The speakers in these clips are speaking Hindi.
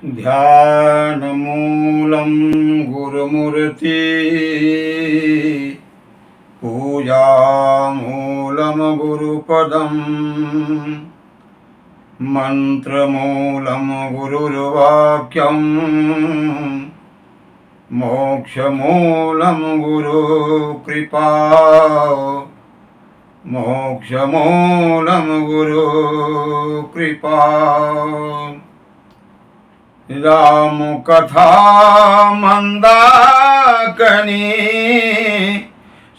ध्यानमूलं गुरुमूर्ति पूजामूलं गुरुपदं मन्त्रमूलं गुरुर्वाक्यं मोक्षमूलं गुरुकृपा मोक्षमूलं गुरुकृपा राम कथा मंदाकिनी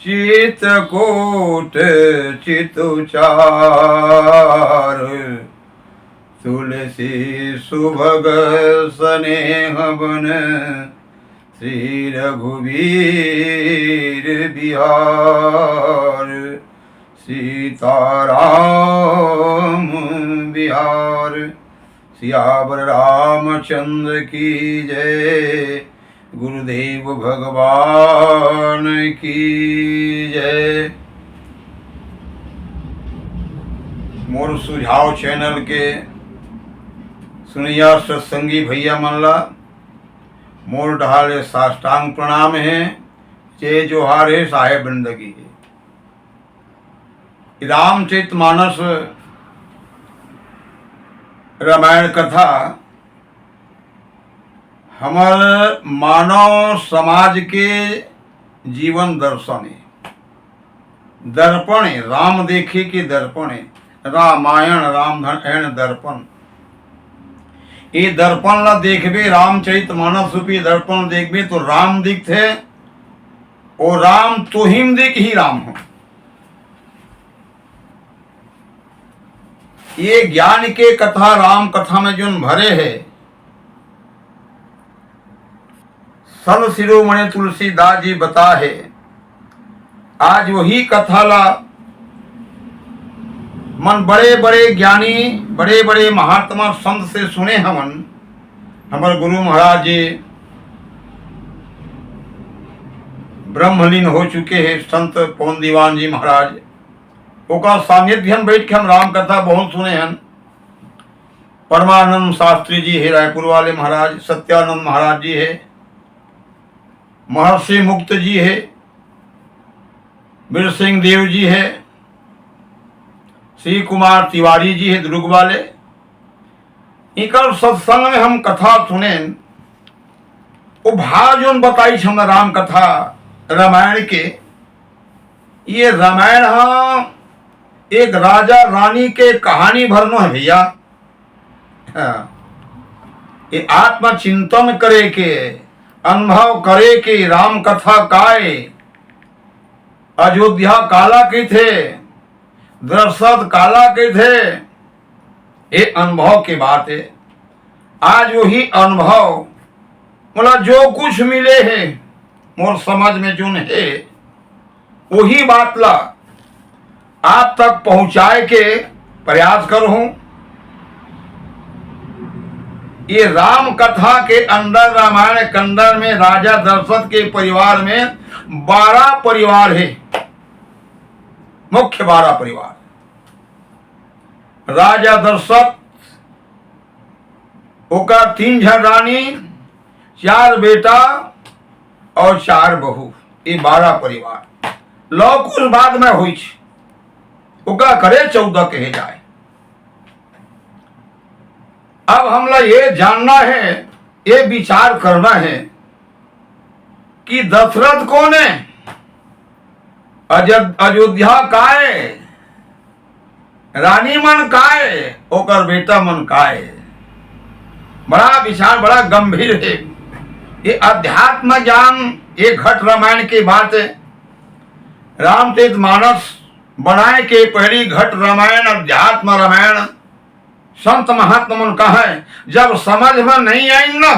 शीतकोट चितुचार तुलसी सुभग स्नेह बन श्री रघुवीर बिहार सीताराम बिहार। सियावर रामचंद्र की जय। गुरुदेव भगवान की जय। मोर सुझाव चैनल के सुनिया सत्संगी भैया मनला मोर ढाले साष्टांग प्रणाम है। जय जोहार है, साहेब बंदगी है। रामचरितमानस रामायण कथा हमार मानव समाज के जीवन दर्शन है, दर्पण है। राम देखे के दर्पण है। रामायण रामधन दर्पण। ये दर्पण ला देखबे, रामचरितमानस रूपी दर्पण देखबे तो राम दिखते और राम तुहिम दिख ही राम हो। ये ज्ञान के कथा राम कथा में जो भरे है, सर्व शिरोमणि तुलसीदास जी बता है। आज वही कथा ला मन बड़े बड़े ज्ञानी बड़े बड़े महात्मा संत से सुने हमन। हमारे गुरु महाराज जी ब्रह्मलीन हो चुके हैं, संत पवन दीवान जी महाराज। ओका सानिध्य में बैठ के हम राम कथा बहुत सुने हैं। परमानंद शास्त्री जी है रायपुर वाले महाराज, सत्यानंद महाराज जी है, महर्षि मुक्त जी है, वीर सिंह देव जी है, श्री कुमार तिवारी जी है दुर्ग वाले। इनका सत्संग में हम कथा सुने। वो भाव जो बताई हम राम कथा रामायण के। ये रामायण एक राजा रानी के कहानी भरनो है भैया। ये आत्मचिंतन करे के, अनुभव करे के राम कथा काय अयोध्या काला के थे, दशरथ काला के थे। ये अनुभव की बात है। आज वही अनुभव मतलब जो कुछ मिले है मोर समाज में जो है वही बात ला आप तक पहुंचाए के प्रयास करूं। ये राम कथा के अंदर रामायण के अंदर में राजा दशरथ के परिवार में 12 परिवार है, मुख्य 12 परिवार। राजा दशरथ ओका 3 जन रानी, 4 बेटा और 4 बहू। ये 12 परिवार लौकुश बाद में हुई। उका करे 14 कहे जाए। अब हमला ये जानना है, ये विचार करना है कि दशरथ कौन है, अयोध्या काए, रानी मन काए, ओकर बेटा मन काए। बड़ा विचार बड़ा गंभीर है। ये अध्यात्म ज्ञान ये घट रामायण की बात है। रामचरितमानस बनाए के पहली घट रामायण अध्यात्म रामायण संत महात्मा मन कहा है। जब समझ में नहीं आई ना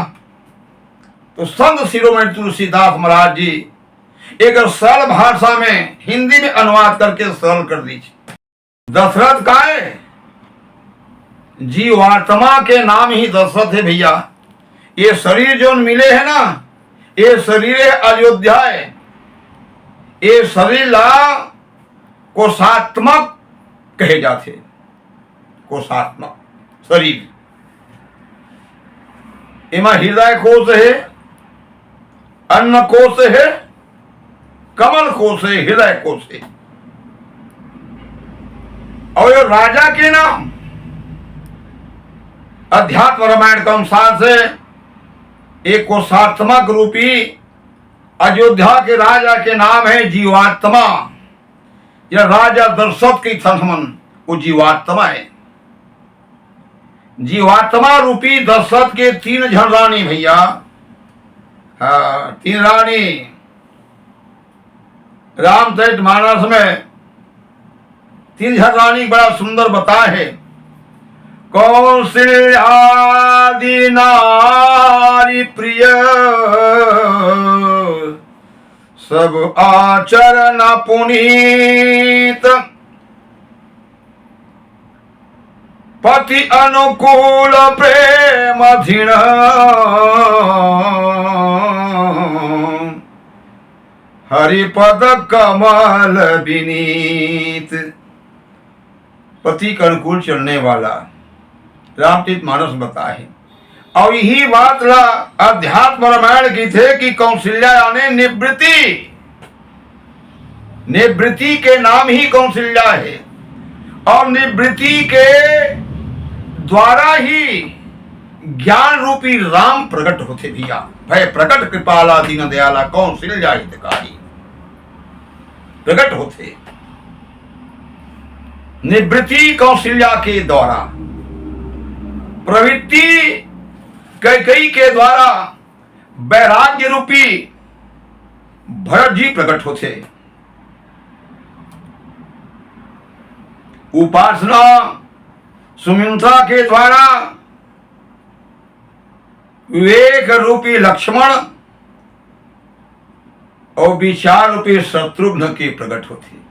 तो संत शिरोमणि तुलसीदास महाराज जी एक सरल भाषा में हिंदी में अनुवाद करके सरल कर दीजिए। दशरथ का है जीवात्मा के नाम ही दशरथ है भैया। ये शरीर जो मिले है ना, ये शरीर है अयोध्या है। ये शरीर ला कोषात्मक कहे जाते। कोषात्मक शरीर एमा हृदय कोश है, अन्न कोश है, कमल कोश है, हृदय कोश है। और ये राजा के नाम अध्यात्म रामायण के अनुसार से एक कोशात्मक रूपी अयोध्या के राजा के नाम है जीवात्मा। यह राजा दशरथ के संबंध वो जीवात्मा है। जीवात्मा रूपी दशरथ के 3 जन रानी भैया, हाँ 3 रानी रामचरितमानस में 3 जन रानी बड़ा सुंदर बताया है। कौशल्यादि नारी प्रिय सब आचरण पुनीत, पति अनुकूल प्रेम धीण, हरिपद कमल विनीत। पति के अनुकूल चलने वाला रामचरितमानस बताए। और यही बात अध्यात्म रामायण की थे कि कौशल्या यानी निवृत्ति, निवृत्ति के नाम ही कौशल्या है। और निवृत्ति के द्वारा ही ज्ञान रूपी राम प्रकट होते भैया। भय प्रकट कृपाला दीन दयाला कौशल्या हितकारी प्रकट होते। निवृत्ति कौशल्या के द्वारा, प्रवृत्ति कैकेयी के द्वारा वैराग्य रूपी भरत जी प्रकट होते। उपासना सुमित्रा के द्वारा विवेक रूपी लक्ष्मण और विचार रूपी शत्रुघ्न के प्रकट होते।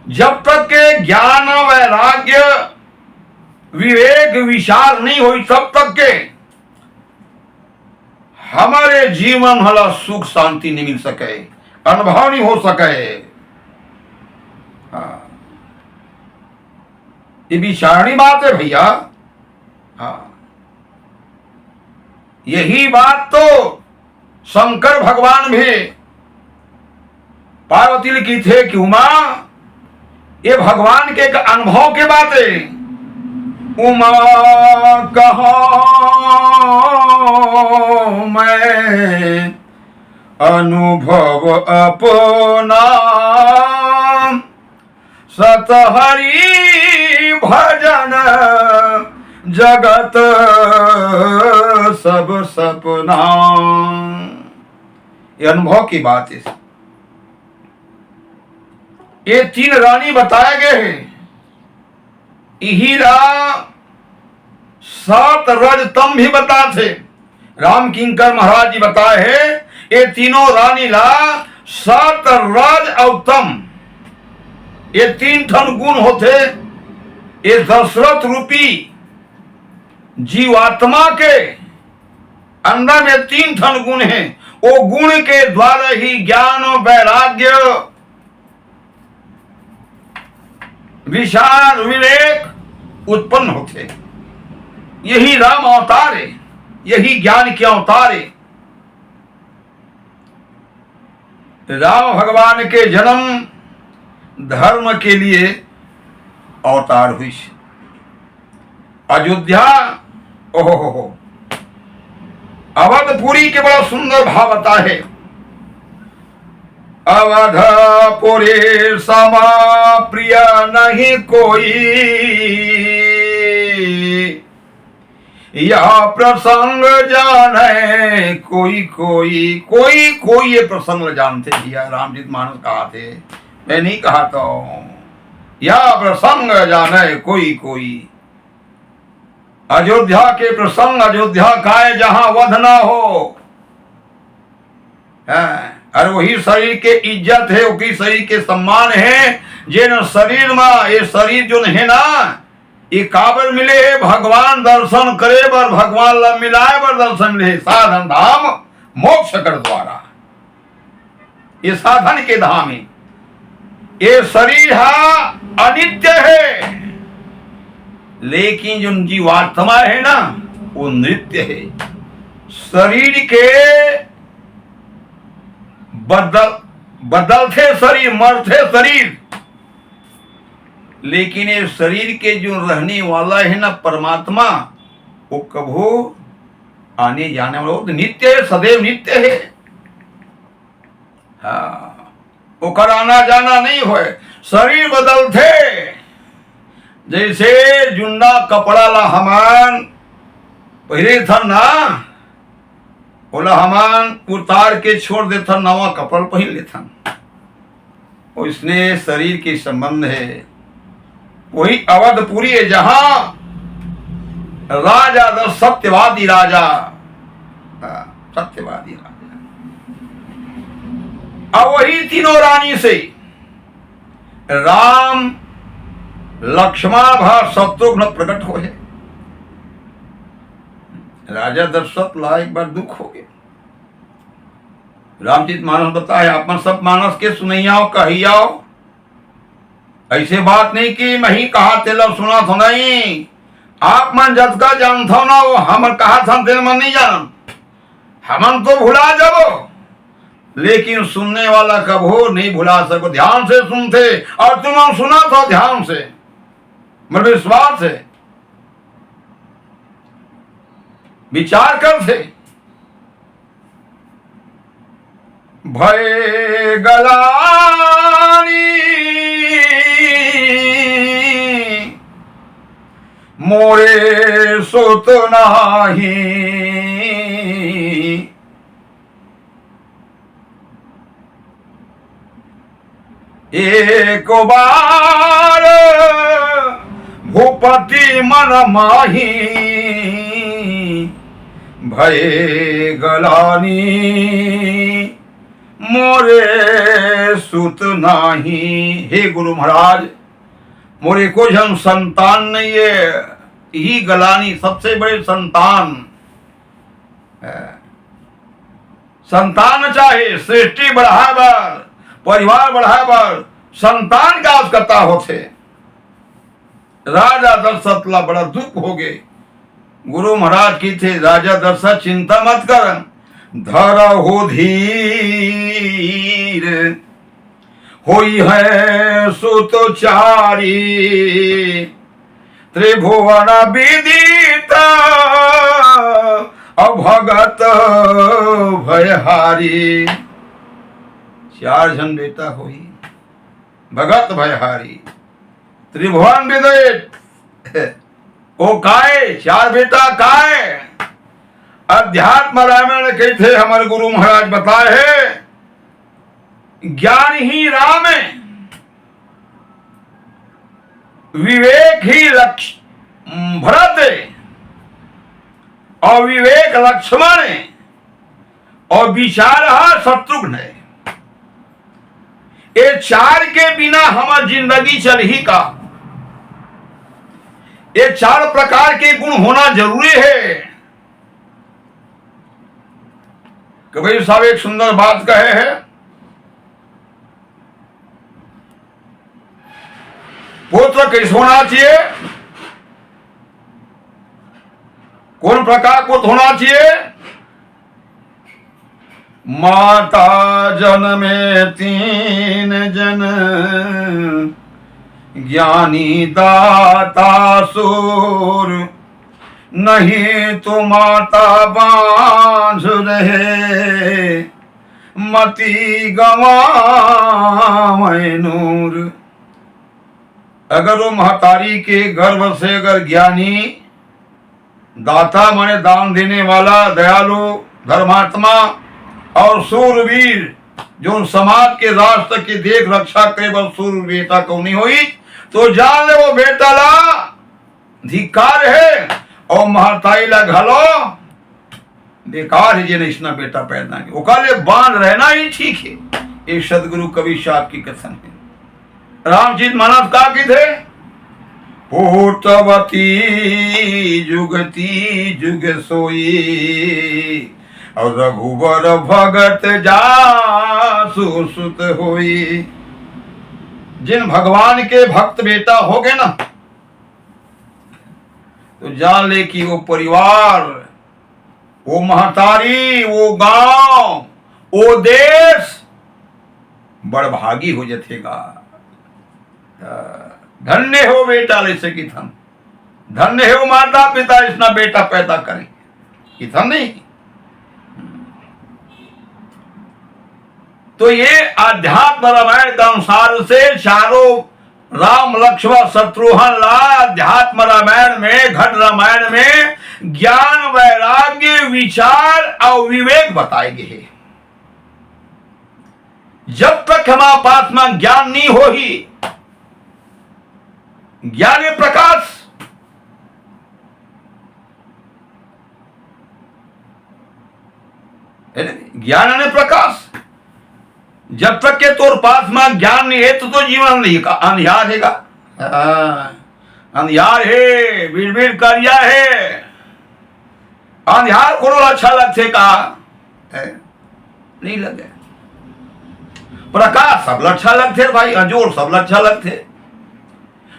जब तक के ज्ञान वैराग्य विवेक विचार नहीं हुई तब तक के हमारे जीवन हला सुख शांति नहीं मिल सके, अनुभव नहीं हो सके। हाँ ये विचारणी बात है भैया। हाँ यही बात तो शंकर भगवान भी पार्वती की थे कि उमा ये भगवान के अनुभव के बात है। उमा कहा मैं अनुभव अपना, सतहरि भजन जगत सब सपना। ये अनुभव की बात है। ये 3 रानी बताए गए हैं। हीरा 7 रजतम भी बताते। राम किंकर महाराज जी बताए हैं ये तीनों रानी ला 7 रज और तम, ये 3 ठन गुण होते। ये दशरथ रूपी जीवात्मा के अंदर में 3 ठन गुण हैं। वो गुण के द्वारा ही ज्ञान वैराग्य विचार विवेक उत्पन्न होते। यही राम अवतार है, यही ज्ञान के अवतार है। राम भगवान के जन्म धर्म के लिए अवतार हुई। अयोध्या ओहो अवधपुरी के बड़ा सुंदर भाव बता है। अवधपुरी समा प्रिय नहीं कोई, यह प्रसंग जाने कोई कोई। कोई कोई ये प्रसंग जानते भैया। रामचरितमानस कहा थे, मैं नहीं कहा तो। यह प्रसंग जाने कोई कोई। अयोध्या के प्रसंग अयोध्या का है जहां वध ना हो। अरे वही शरीर के इज्जत है, वही शरीर के सम्मान है। जिन शरीर में ये शरीर जो है ना ये काबर मिले है भगवान दर्शन करे बर, भगवान ला मिलाए बर दर्शन मिले। साधन धाम मोक्ष कर द्वारा, ये साधन के धाम है। ये शरीर अनित्य है, लेकिन जो जीवात्मा है ना वो नृत्य है। शरीर के बदलते शरीर, मरते शरीर, लेकिन ये शरीर के जो रहने वाला है ना परमात्मा, वो कभो आने जाने वाला, वो नित्य है, सदैव नित्य है। हाँ, वो कर आना जाना नहीं हो, शरीर बदलते। जैसे जुंडा कपड़ा ला हमान पहले था ना, बोला हमान उतार के छोड़ देता, नवा कपड़ा पहन लेता। उसने शरीर के संबंध है। वही अवधपुरी है जहां राजा दशरथ सत्यवादी राजा, सत्यवादी राजा, अब वही तीनों रानी से राम लक्ष्मण भरत शत्रुघ्न प्रकट हो है। राजा दशरथ ला एक बार दुख हो गया। रामचरित मानस बताए, आप सब मानस के सुनैयाओ कहियाओ, ऐसे बात नहीं कि मैं ही कहा तेला सुना तो नहीं, आप मन जत का जानता ना, वो हम कहा था तेल मन नहीं जान, हमन तो भुला जाओ, लेकिन सुनने वाला कब हो नहीं भुला सको। ध्यान से सुनते और तुम सुना तो ध्यान से, मेरे विश्वास है, विचार कर थे। भय गलानी मोरे सुत नाही, एक बार भूपति मन माही, भय गलानी मोरे सुत नाही। हे गुरु महाराज, मोरे को जन संतान नहीं है, यही गलानी सबसे बड़े संतान है। संतान चाहे सृष्टि बढ़ाबर, परिवार बढ़ाबर, संतान का आवश्यकता होते। राजा दशरथ ला बड़ा दुख हो गए। गुरु महाराज की थे, राजा दशरथ चिंता मत कर, धरहु धीर, होई है सुतचारी, त्रिभुवन विदित अभगत भयहारी। 4 जन बेटा होई, भगत भयहारी, त्रिभुवन विदित। ओ काय 4 बेटा काय? अध्यात्म रामायण कहते हमारे गुरु महाराज बताए है, ज्ञान ही राम है, विवेक ही भरत है, और विवेक लक्ष्मण है, और विचार शत्रुघ्न है। ये 4 के बिना हमारी जिंदगी चल ही का। ये 4 प्रकार के गुण होना जरूरी है। कबीर साहब एक सुंदर बात कहे हैं, पुत्र कैसे होना चाहिए, कौन प्रकार पुत्र होना चाहिए? माता जन्मे 3 जन, ज्ञानी दाता सूर, नहीं तो माता बांझ रहे, मती गवाए नूर। अगर वो महतारी के गर्भ से अगर ज्ञानी, दाता माने दान देने वाला, दयालु, धर्मात्मा और सूरवीर, जो समाज के राष्ट्र की देख रक्षा करे, बस सूर बेटा कौनी हुई, तो जान ले वो बेटा ला धिकार है, और महताई ला घलो बेकार है। जिन्हें इसना बेटा पैदा किया, ओकाले बांध रहना ही ठीक है। एक सदगुरु कवि साहब की कथन है। रामचरित मानस का की थे, पोतवती जुगती जुग सोई, और रघुवर भगत जासु सुत होई। जिन भगवान के भक्त बेटा हो गए ना, तो जान ले कि वो परिवार, वो महतारी, वो गांव, वो देश बड़ भागी हो जथेगा। धन्य हो बेटा ऐसे की थन, धन्य हो माता पिता इसना बेटा पैदा करें कि थन नहीं। तो ये आध्यात्म रामायण के अनुसार से चारों राम लक्ष्मण शत्रुघ्न ला अध्यात्म रामायण में, घट रामायण में ज्ञान वैराग्य विचार और विवेक बताए गए हैं। जब तक हमारे पास में ज्ञान नहीं हो ही, ज्ञान प्रकाश, ज्ञान ने प्रकाश, जब तक के तोर पास में ज्ञान नहीं है तो जीवन नहीं का अंधियार है, अंधियार है, बीड़ करिया है। अंधियार को अच्छा लगते का नहीं लगे, प्रकाश सब अच्छा लगते भाई, अजोर सब अच्छा लगते।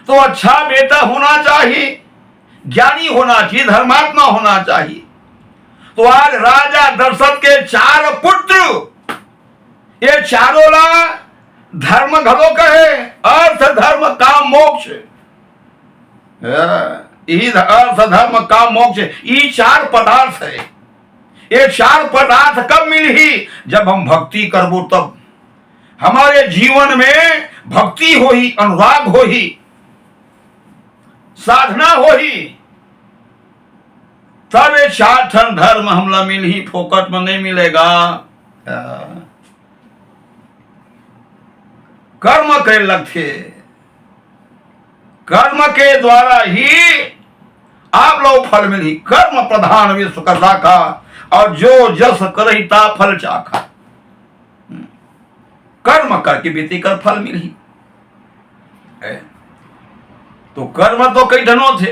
तो अच्छा बेटा होना चाहिए, ज्ञानी होना चाहिए, धर्मात्मा होना चाहिए। तो आज राजा दशरथ के 4 पुत्र, ये चारों ला धर्म घलो कहे, अर्थ धर्म काम मोक्ष, यही अर्थ धर्म काम मोक्ष, ये 4 पदार्थ है। ये 4 पदार्थ कब मिली? जब हम भक्ति करबो तब हमारे जीवन में भक्ति हो ही, अनुराग हो ही, साधना हो ही, तब ये 4 ठन धर्म हमला मिल ही, फोकट में नहीं मिलेगा। कर्म के लगते, कर्म के द्वारा ही आप लोग फल मिली। कर्म प्रधान विश्व कर राखा, और जो जस करही ता फल चाखा। कर्म करके बीती कर फल मिली। तो कर्म तो कई ढनों थे,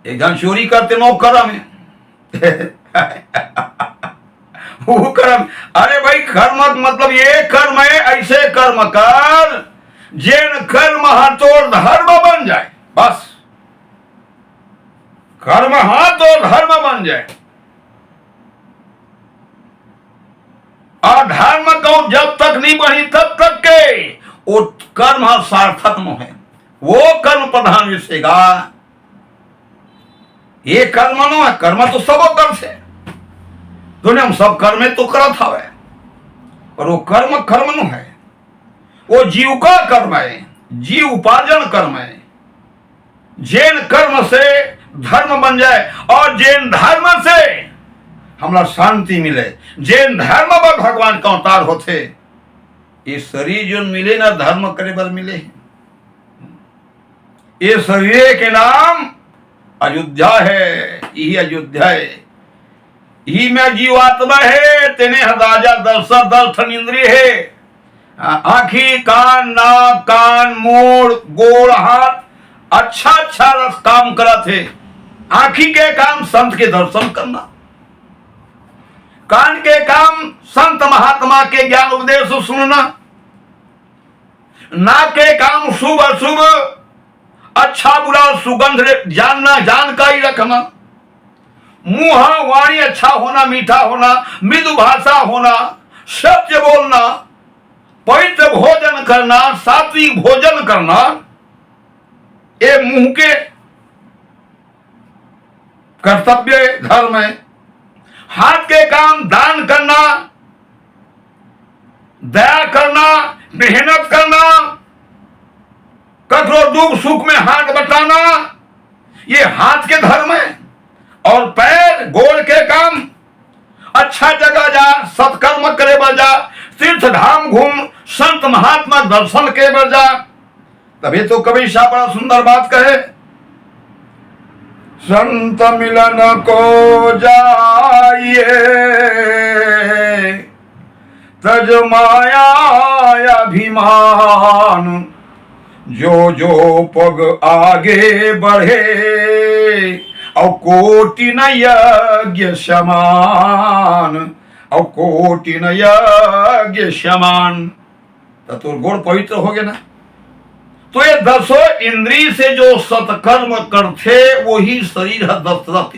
एक जन चोरी करते 9 कर्म है वो कर्म, अरे भाई कर्म मतलब ये कर्म है, ऐसे कर्म कर जिन कर्म हाथों धर्म बन जाए, बस कर्म हाथों धर्म बन जाए। और धर्म को जब तक नहीं बनी तब तक के वो कर्म सार्थक न है, वो कर्म प्रधान विषयगा। ये कर्म नो है, कर्म तो सब कर से दुनिया में सब कर्म तो करत हवे, और वो कर्म कर्म नो है, वो जीव का कर्म है, जीव उपार्जन कर्म है। जैन कर्म से धर्म बन जाए, और जैन धर्म से हमरा शांति मिले। जैन धर्म पर भगवान का अवतार होते, ये शरीर जो मिले ना धर्म करे बर मिले। ये शरीर के नाम अयोध्या है, यही अयोध्या है, यही में जीवात्मा है। तेने राजा दशरथ दर्शन इंद्रिय है, आंखी कान नाक कान मोड़ गोड़ हाथ अच्छा अच्छा रस काम करा थे। आंखी के काम संत के दर्शन करना, कान के काम संत महात्मा के ज्ञान उपदेश सुनना, नाक के काम शुभ अशुभ अच्छा बुरा सुगंध जानना, जानकारी रखना, मुंह वाणी अच्छा होना, मीठा होना, मृदु भाषा होना, सत्य बोलना, पवित्र भोजन करना, सात्विक भोजन करना, ये मुंह के कर्तव्य धर्म है। हाथ के काम दान करना, दया करना, मेहनत करना, ककरो दुख सुख में हाथ बटाना, ये हाथ के धर्म है। और पैर गोड़ के काम, अच्छा जगह जा, सत्कर्म करे बर जा, तीर्थ धाम घूम, संत महात्मा दर्शन के बर जा। तभी तो कबीर शाह बड़ा सुंदर बात कहे, संत मिलन को जाइए तज माया अभिमान, जो जो पग आगे बढ़े और कोटि न यज्ञ समान, और कोटि न यज्ञ समान। तो गोड़ पवित्र हो गया ना, तो ये दसों इंद्री से जो सत्कर्म करते वही शरीर है दशरथ।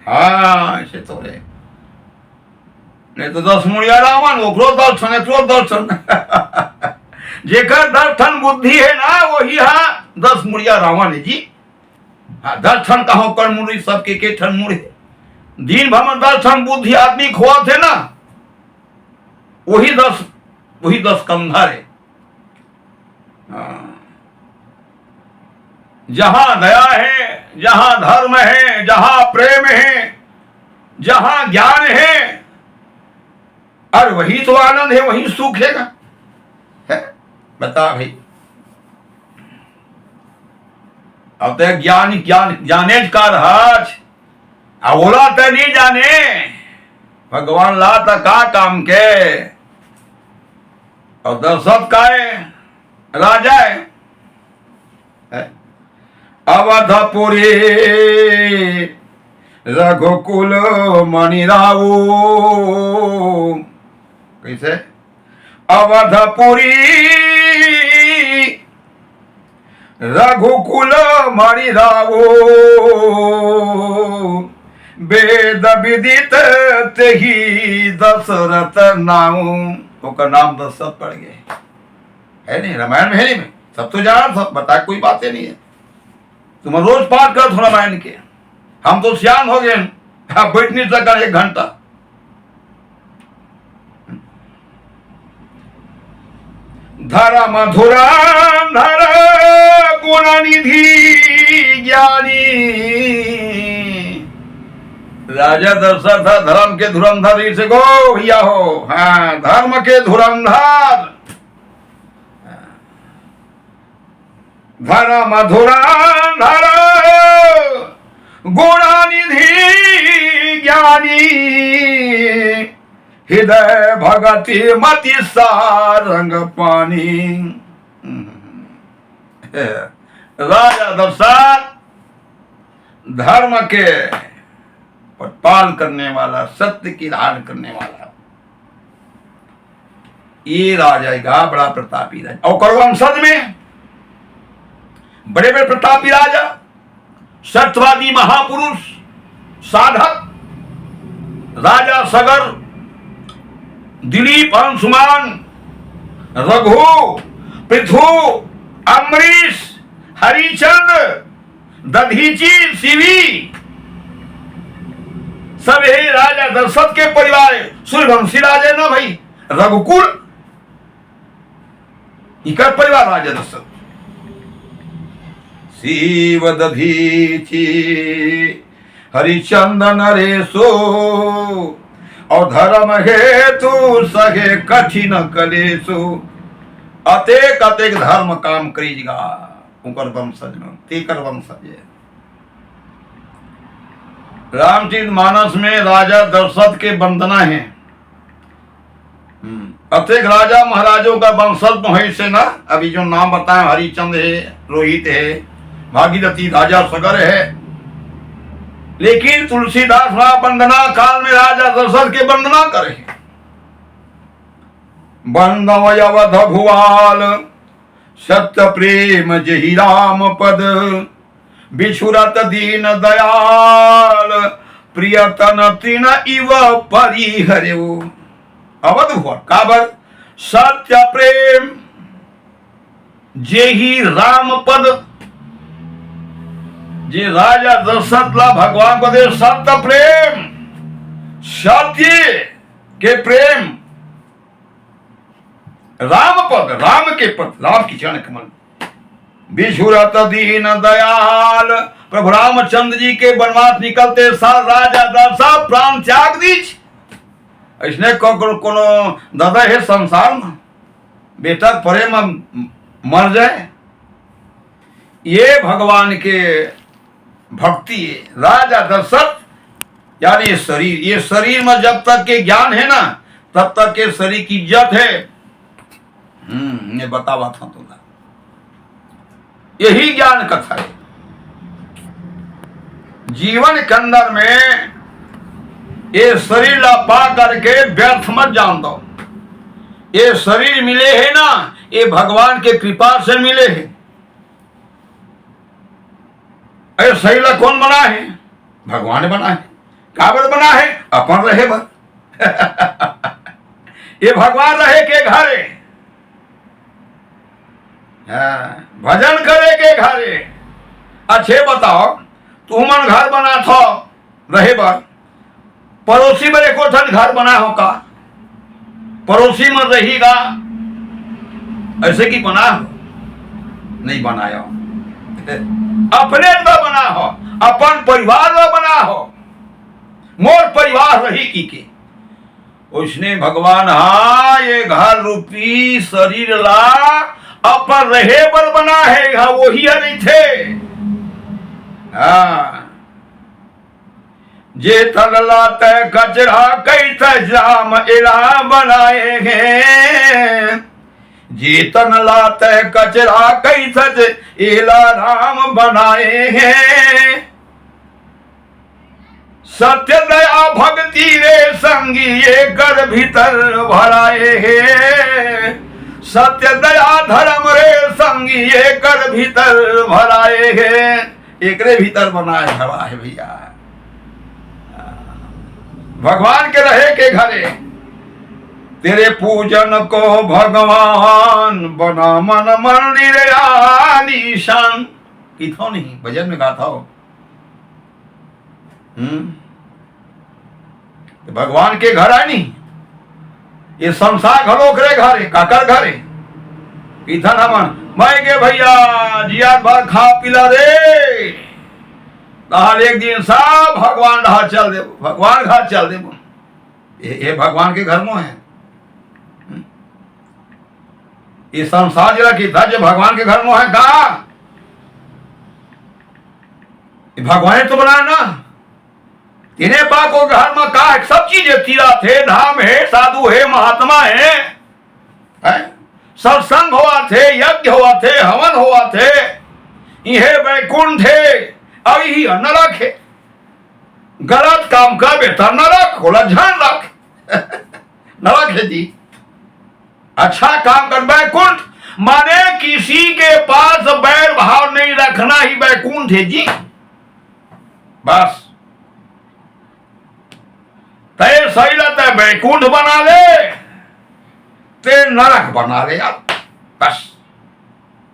हाँ ऐसे तो है, नहीं तो 10 मुड़िया रावण ओकरो दर्शन एकरो दर्शन जेकर दर्शन बुद्धि है ना वही है 10 मुड़िया रावण है जी। हाँ दर्शन कहो कर मुड़ी सबके के ठन मुड़े दिन भर में दर्शन बुद्धि आदमी खोआ थे ना वही 10 कंधर है। जहां दया है, जहां धर्म है, जहां प्रेम है, जहां ज्ञान है, और वही तो आनंद है, वही सुख है बता भाई। अब तो जाने का राज बोला तो नहीं जाने भगवान ला तो का काम के और दशरथ का है राजा है। अवधपुरी रघुकुल मणिराऊ कैसे अवधपुरी रघुकुल मणिराऊ वेद विदित तेहि दशरथ नाऊ। उसका नाम दशरथ पड़ गए है नहीं रामायण में, है नहीं में सब तो जाना सब बता कोई बातें नहीं है। तुम रोज पाठ कर थोड़ा रामायण के, हम तो सियान हो गए आप बैठ नहीं सका 1 घंटा। धरा मधुरा धर गुणनिधि ज्ञानी राजा दशरथ धर्म के धुरंधर से गो भैया हो। हाँ धर्म के धुरंधर धर मधुरा धर गुणानिधि ज्ञानी हृदय भगति मति सारंग पानी। राजा दशरथ धर्म के पालन करने वाला, सत्य की धारण करने वाला ये राजा का बड़ा प्रतापी राजा। और वंशज में बड़े बड़े प्रतापी राजा, सत्यवादी महापुरुष, साधक राजा सगर, दिलीप, अंशुमान, रघु, पृथु, अम्बरीश, हरिचंद्र, दधीची, शिवी सब यही राजा दशरथ के परिवार है। सूर्यवंशी राजा ना भाई रघुकुल इनका परिवार राजा दशरथ। शिव दधीची हरिचंद्र नरेशो और धर्म हेतु सहे कठिन कलेशो। अतेक अतेक धर्म काम करीजगा उनकर वंशज में तेकर वंशज है। रामचरित मानस में राजा दशरथ के वंदना है। अतेक राजा महाराजों का वंशज है से ना अभी जो नाम बताए हरिचंद्र है, रोहित है, भागीरथी, राजा सगर है। लेकिन तुलसीदास वंदना काल में राजा दशरथ के वंदना करे। बंदव अवध भुआल सत्य प्रेम जहि राम पद बिछुरत दीन दयाल प्रियतन तृण इव परिहर्यो। अवध भुआल काबर सत्य प्रेम जेहि राम पद। जे राजा दशरथ ला भगवान को दे सत्य प्रेम, सत्य के प्रेम, राम पद, राम के पद, राम की चरण कमल। बिछुरत दीन दयाल प्रभु रामचंद्र जी के वनवास निकलते साल राजा दशरथ प्राण त्याग दीज। इसने कोनो दादा है संसार में बेटा परे में मर जाए। ये भगवान के भक्ति है। राजा दशरथ यानी शरीर, ये शरीर में जब तक के ज्ञान है ना तब तक के शरीर की इज्जत है। ये बतावा था तुमने, यही ज्ञान कथा है। जीवन के अंदर में ये शरीर ला पा करके व्यर्थ मत जान दो। ये शरीर मिले है ना ये भगवान के कृपा से मिले हैं। अरे शरीर कौन बना है? भगवान ने बना है। काबर बना है? अपन रहे बर ये भगवान रहे के घरे, भजन करे के घरे। अच्छे बताओ, तू मन घर बना था रहे बर, पड़ोसी में एको ठन घर बना हो का? पड़ोसी में रहेगा ऐसे की बना हो? नहीं बनाया। अपने में बना हो, अपन परिवार में बना हो। मोर परिवार रही की के उसने भगवान ये घर रूपी शरीर ला अपन रहे बर बना है। वही नहीं थे। जे तन लाते कचरा कई जाम इला बनाएंगे, जे तन लाते कचरा कई सज इला राम बनाएंगे। सत्य दया भक्ति रे संगी ये कर भीतर भराए है। सत्य दया धर्म रे संगी ये कर भीतर भराए है। एक रे भीतर बनाए भरा है भैया। भगवान के रहे के घरे, तेरे पूजन को भगवान बना मन मंदिर आलीशान। किथो नहीं भजन में गाता हो। भगवान के घर है नहीं, ये संसार घरों करे घरे काकर घरे। इधर हमन मैं के भैया जिया भर खा पिला रे, ताल एक दिन सब भगवान रहा चल दे, भगवान घर चल दे। ये भगवान के घर में है। ये संसार जरा की था जो भगवान के घर में है का? भगवान तो बनाया ना। इन्हें पाको घर में का सब चीजें तीर्थ है, धाम है, साधु है, महात्मा है, सत्संग हुआ थे, यज्ञ हुआ थे, हवन हुआ थे। यह वैकुंठ है, अब ही नरक है। गलत काम का बेटा नरक होला, ध्यान रख। नरक है जी। अच्छा काम कर वैकुंठ, माने किसी के पास बैर भाव नहीं रखना ही वैकुंठ है जी। बस तय सही रहता है, वैकुंठ बना ले ते नरक बना ले यार। बस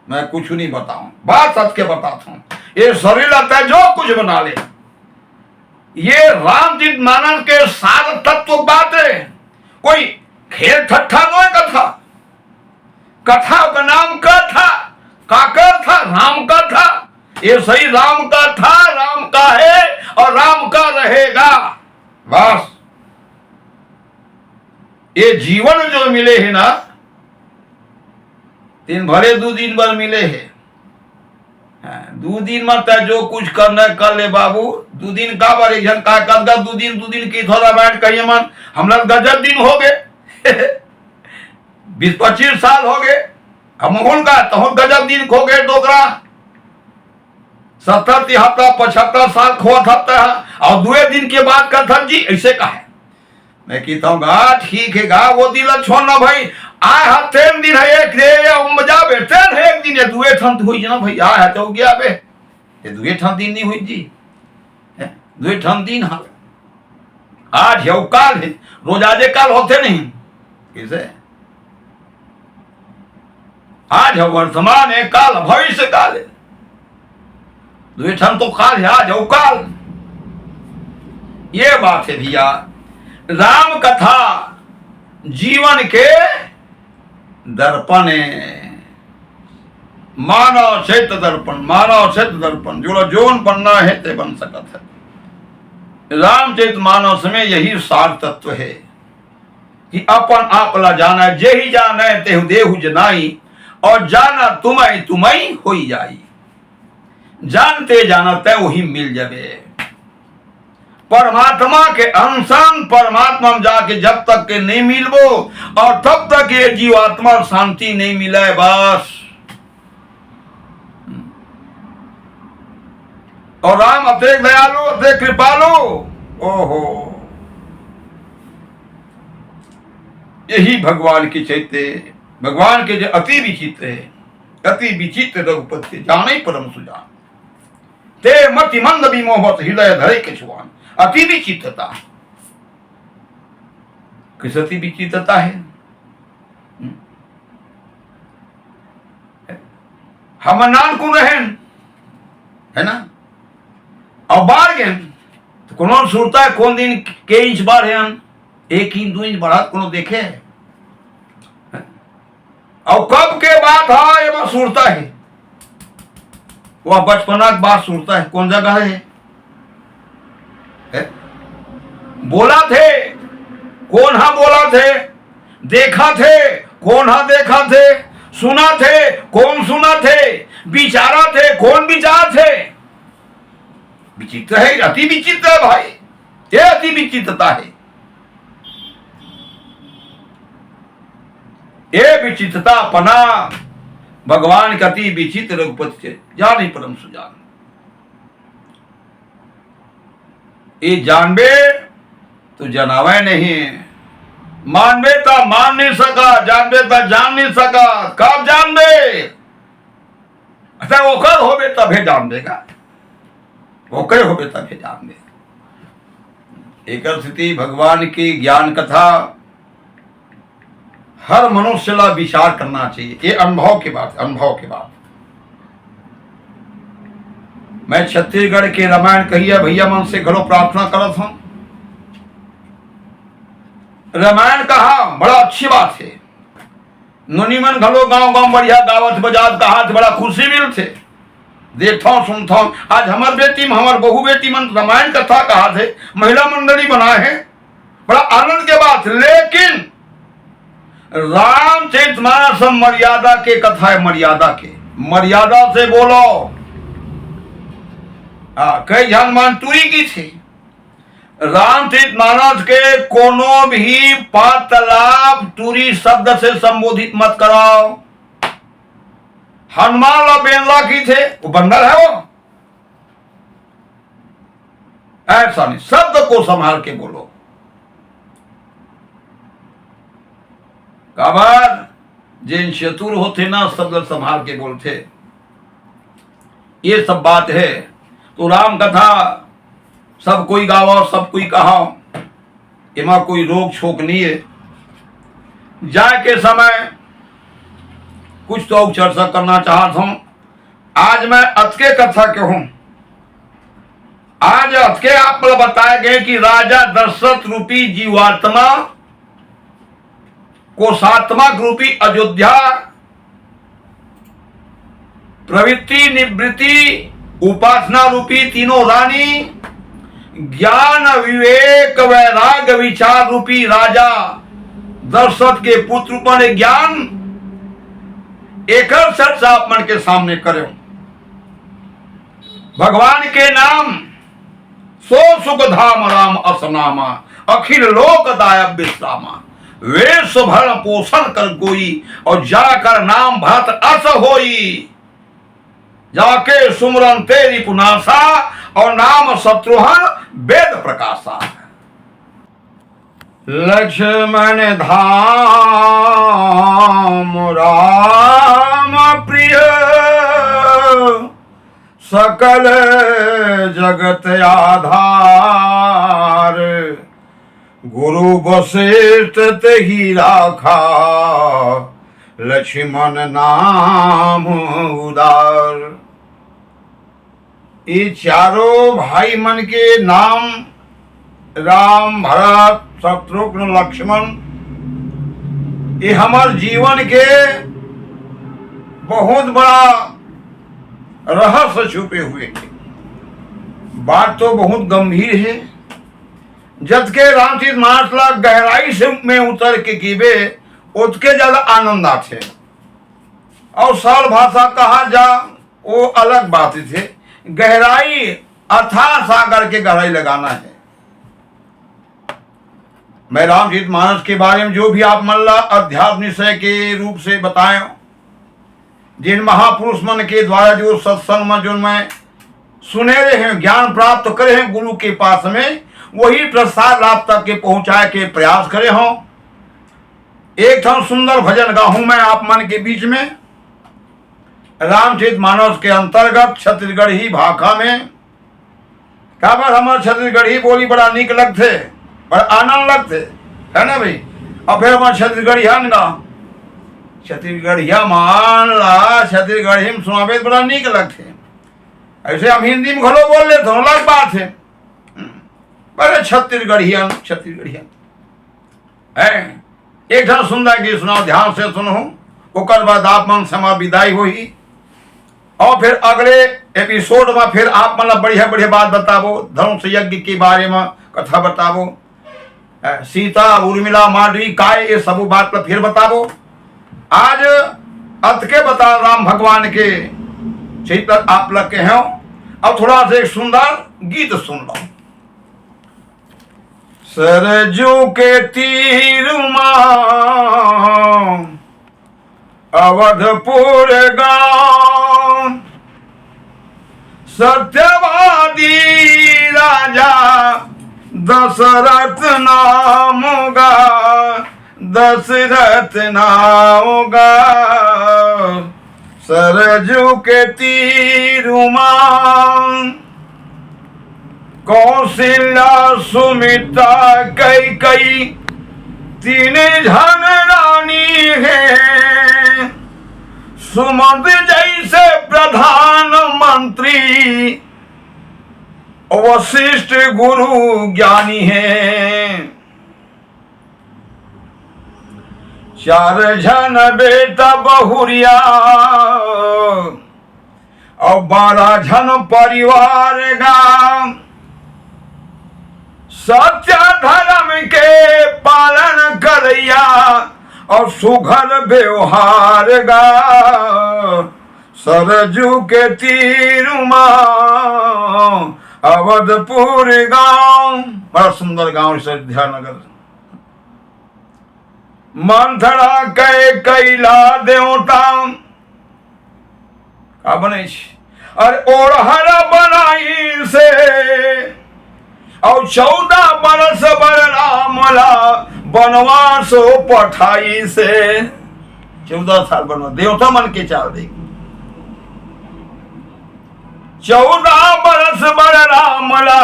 मैं कुछ नहीं बताऊं, बात सच के बताता हूं। ये शरीर रहता है जो कुछ बना ले। ये रामचरित मानस के सार तत्व बात है। कोई खेल ठट्ठा नहीं कथा। कथा का नाम कथा, काकर था राम का था। ये सही राम का था, राम का है और राम का रहेगा। बस ये जीवन जो मिले है ना, दिन भरे 2 दिन भर मिले है। 2 दिन में तय जो कुछ करना कर ले बाबू। 2 दिन का बार एक जन का कर 2 दिन की थोड़ा बैठ कहिए मन हम लोग गजब दिन हो गए। 20-25 साल हो गए हम का तो गजब दिन खो गए। डोकरा 70, 73, 75 साल खो था और 2 दिन के बाद कथन जी ऐसे का है। मैं कहता हूँ गा ठीक है गा, वो दिल छोड़ना भाई। आए हा 3 दिन है, एक दे मजा बैठे है, एक दिन है 2 ठंड हुई ना भाई। आए है तो गया बे, ये 2 ठंड दिन नहीं हुई जी। 2 ठंड दिन हाल आज है काल है, रोज आजे काल होते नहीं। किसे आज है वर्तमान है, काल भविष्य काल है। 2 ठंड तो काल है, आज है काल। ये बात है भैया। राम कथा जीवन के दर्पण है। मानव चैत्र दर्पण, मानव चैत्र दर्पण जो जोन बनना है ते बन सकत है। रामचरित मानस में यही सार तत्व है कि अपन आप ला जाना, जे ही जाने तेहु देहु जनाई, और जाना तुम्हें तुम्हें होई जाई। जानते जानते वही मिल जावे। परमात्मा के अनशन परमात्मा में जाके जब तक के नहीं मिलबो और तब तक ये जीवात्मा शांति नहीं मिले। बस और राम अत्यधिक दयालु, अत्यधिक कृपालु। ओहो, यही भगवान की चैत्य भगवान के जो अति विचित्र है, अति विचित्र रघुपति जाने परम सुजान, ते मति मंद विमोहत हृदय धरे के छुआन। अति विचित्रता, किस अति विचित्रता है? हम नान को रहन है ना, और बार गए तो कौन सुरता है कौन दिन के इंच बार है, 1 इंच 2 इंच बढ़ा कोनो देखे है? और कब के बात है ये बात सुरता है, वह बचपना की बात सुरता है, कौन जगह है? बोला थे कौन हा बोला थे, देखा थे कौन हा देखा थे, सुना थे कौन सुना थे, विचारा थे कौन विचार थे। विचित्र है, अति विचित्र है भाई, ये अति विचित्रता है। ये विचित्रता पना भगवान का अति विचित्र रघुपति से जाने परम सुजान। ये जानबे तो जनावे नहीं, मानबे तो मान नहीं सका, जानबे तो जान नहीं सका। कब जान दे? अच्छा वो कर होबे तभी जान देगा, वो कर होबे तभी जान दे। एक स्थिति भगवान की ज्ञान कथा हर मनुष्य ला विचार करना चाहिए। ये अनुभव की बात, अनुभव की बात। मैं छत्तीसगढ़ के रामायण कहिए भैया मन से घरो प्रार्थना करत हूं। रामायण कहा बड़ा अच्छी बात है, नुनी मन घलो गांव गांव बढ़िया गावत बजात कहा बड़ा खुशी मिल थे, देखता हूं सुनता हूं। आज हमार बेटी में हमार बहु बेटी मन रामायण कथा कहा थे, महिला मंडली बनाए हैं, बड़ा आनंद के बात। लेकिन रामचरितमानस मर्यादा के कथा है, मर्यादा के, मर्यादा से बोलो। कई जानमान तुरी की थी, रामचरितमानस के कोनो भी वार्तालाप तुरी शब्द से संबोधित मत कराओ। हनुमान ला बेनला की थे, वो बंदर है वो, ऐसा नहीं, शब्द को संभाल के बोलो। काबर जिन चतुर होते ना शब्द संभाल के बोलते, ये सब बात है। तो राम कथा सब कोई गाओ, सब कोई कहा, इमा कोई रोक छोक नहीं है। जाए के समय कुछ तो चर्चा करना चाहता हूं। आज मैं अतके कथा के हूं। आज अतके आप बताए गए कि राजा दशरथ रूपी जीवात्मा कोशात्मक रूपी अयोध्या, प्रवृत्ति निवृत्ति उपासना रूपी तीनों रानी, ज्ञान विवेक वैराग्य विचार रूपी राजा दशरथ के पुत्र पर ज्ञान एक चर्चा आप मन के सामने करें। भगवान के नाम सो सुख धाम राम असनामा, अखिल लोक दायब विश्रामा। वेश भरण पोषण कर गोई, और जाकर नाम भरत अस होई। जाके सुमरन तेरी पुनासा, और नाम शत्रुहन वेद प्रकाशा। लक्ष्मण धाम राम प्रिय, सकल जगत आधार। गुरु वशिष्ठ तेहि राखा, लक्ष्मण नाम उदार। ये चारों भाई मन के नाम राम भरत शत्रुघ्न लक्ष्मण, ये हमारे जीवन के बहुत बड़ा रहस्य छुपे हुए थे। बात तो बहुत गंभीर है। जब के रामचरितमानस ला गहराई से में उतर के कीबे उसके ज्यादा आनंद आते, और सरल भाषा कहा जा वो अलग बात थे। गहराई अथाह सागर के गहराई लगाना है। मैं रामचरितमानस के बारे में जो भी आप मन ला अध्यात्म विषय के रूप से बताए, जिन महापुरुष मन के द्वारा जो सत्संग में जो मैं सुने रहे हैं, ज्ञान प्राप्त करे हैं गुरु के पास में, वही प्रसाद आप तक के पहुंचाए के प्रयास करे हों। एक था सुंदर भजन गाहूं मैं आप मन के बीच में, रामचरित मानस के अंतर्गत छत्तीसगढ़ ही भाखा में। क्या बात, हमारे छत्तीसगढ़ ही बोली बड़ा नीक लगते, बड़ा आनंद लगते, है ना भाई। और फिर हमारे छत्तीसगढ़िया गा, छत्तीसगढ़िया मान ला, छत्तीसगढ़ी में सुनावे बड़ा नीक लगते। ऐसे हम हिंदी में घलो बोल लेते हो, अलग बात है, बड़े छत्तीसगढ़िया छत्तीसगढ़िया है। एक ढंग सुंदर गीत सुनाओ, ध्यान से सुनो, ओकर बाद आप मन समा विदाई होही। और फिर अगले एपिसोड में फिर आप मतलब बढ़िया बढ़िया बात बताबो, धनुष यज्ञ के बारे में कथा बताबो, सीता उर्मिला मांडवी काय ये सब बात पर फिर बताबो। आज अंत के बता राम भगवान के चरित्र आप लग के हैं। अब थोड़ा सा एक सुंदर गीत सुन लो। सरजू के तीर अवधपुर गांव, सत्यवादी राजा दशरथ नाम गा, दशरथ नाम गा। सरजू के तीर कौशल्या सुमित्रा कैकेयी तीन जन रानी है। सुमंत जैसे प्रधानमंत्री वशिष्ठ गुरु ज्ञानी है। चार जन बेटा बहुरिया और 12 जन परिवार गा। सत्य धर्म के पालन करैया और सुघर व्यवहार गा। सरजू के तीर अवधपुर गांव, बड़ा सुंदर गांव से ध्यानगर। मंथरा कैला देवता का बने और ओढ़हर बनाई से और 14 बरस बलरामला बनवास पठाई से। 14 साल बनवा देवता मन के चाल दे। 14 बरस बलरामला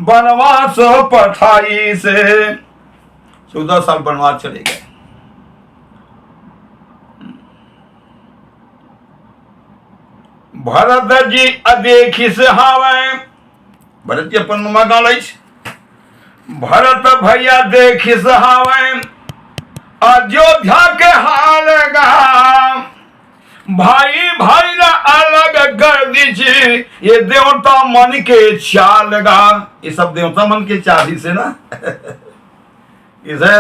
बनवास पठाई से 14 साल बनवास चले गए। भरत जी अदेखी से हावे, भरत जी अपन ममा गाँव लाई। भरत भैया देखी से हावे अयोध्या के हाल गा। भाई भाई ना अलग कर दीजिए, ये देवता मन के चाल गा। ये सब देवता मन के चाल ही से ना इसे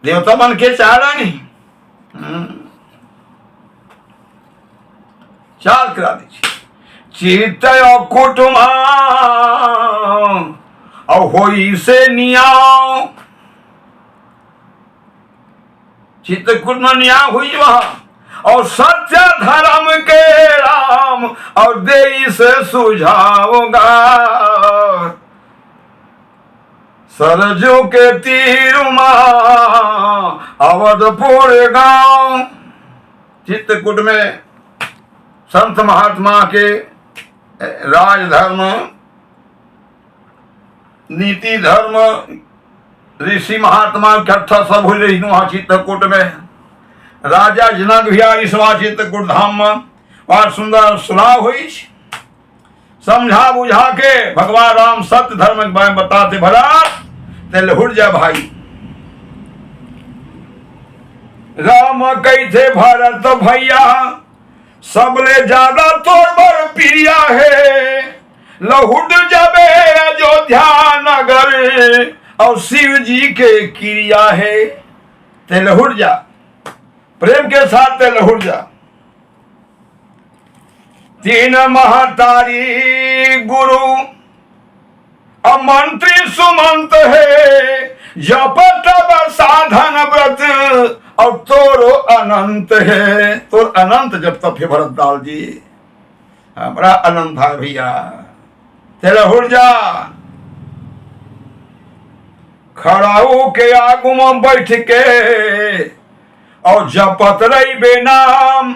देवता मन के चाल नहीं, चाल करा दीजिए। चित कुटुमा और होई से नियाओ, चित कुटुमा निया हुई वहां और सत्य धर्म के राम और देई से सुझाओगा। सरजू के तीर अवधपुर गांव। चित्रकूट में संत महात्मा के राजधर्म नीति धर्म ऋषि महात्मा इकट्ठा सब हो रही वहां चित्रकूट में। राजा जनक भी आई चित्रकूट धाम में। वहां सुंदर सुनाव हुई, समझा बुझा के भगवान राम सत्य धर्म के बारे में बताते। भला तेल हुट जा भाई। राम कैथे भरत भैया सबले ज्यादा तोर बर प्रिया है। लहुट जबे अयोध्या नगर और शिव जी के क्रिया है। ते लहुट जा, प्रेम के साथ ते लहुट जा। 3 महतारी गुरु और मंत्री सुमंत है। जप तब साधन व्रत और तोरो अनंत है। तोर अनंत जब तक है भरत दाल जी, बड़ा अनंत है भैया। तेरा हुड़ जा। खड़ाऊ के आगू में बैठ के और जपत रही बेनाम,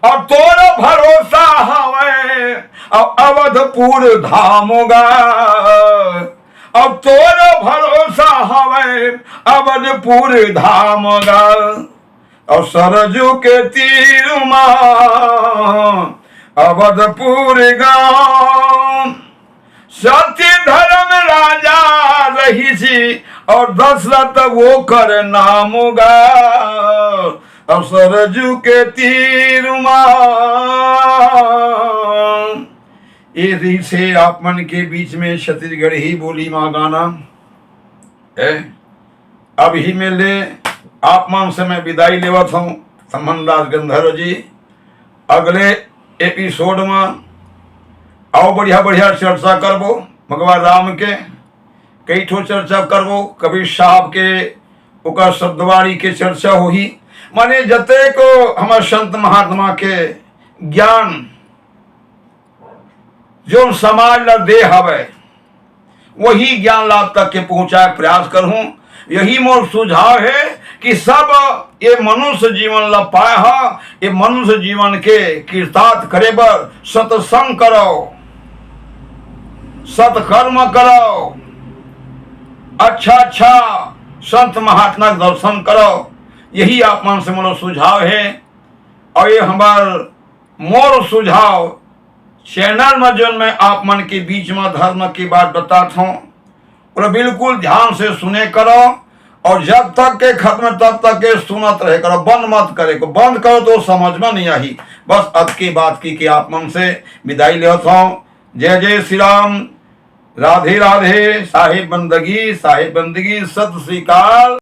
और तोर भरोसा हवे और अवधपुर धामोगा, अब तोर भरोसा हवे अवधपुर धामगा, और सरजू के तीर मां अवधपुर गांव, सत्य धर्म राजा रही जी और दशरथ वो कर नामोगा, और सरजू के तीर मां। ये रीत से आप मन के बीच में छत्तीसगढ़ ही बोली माँ गाना है। अब ही में ले आप मन से मैं विदाई लेवत हूँ संबंधदास गंधर्व जी। अगले एपिसोड में आओ बढ़िया बढ़िया चर्चा करबो भगवान राम के, कई ठो चर्चा करबो, कबीर साहब के ओकर शब्दवारी के चर्चा होही, माने जते को हमारे संत महात्मा के ज्ञान जो समाज ला दे हवे वही ज्ञान लाभ तक के पहुंचाए प्रयास करूं। यही मोर सुझाव है कि सब ये मनुष्य जीवन ला पाए हा, ये मनुष्य जीवन के कृतार्थ करे बर सत्संग करो, सत्कर्म करो, अच्छा अच्छा संत महात्मा दर्शन करो, यही आप मन से मोर सुझाव है। और ये हमार मोर सुझाव चैनल में जो मैं आप मन के बीच में धर्म की बात बताता हूँ और बिल्कुल ध्यान से सुने करो, और जब तक के खत्म तब तक के सुनत रहे करो, बंद मत करे को, बंद करो तो समझ में नहीं आई। बस अब की बात की कि आप मन से विदाई लेता हूँ। जय जय श्री राम, राधे राधे, साहिब बंदगी सत श्री अकाल।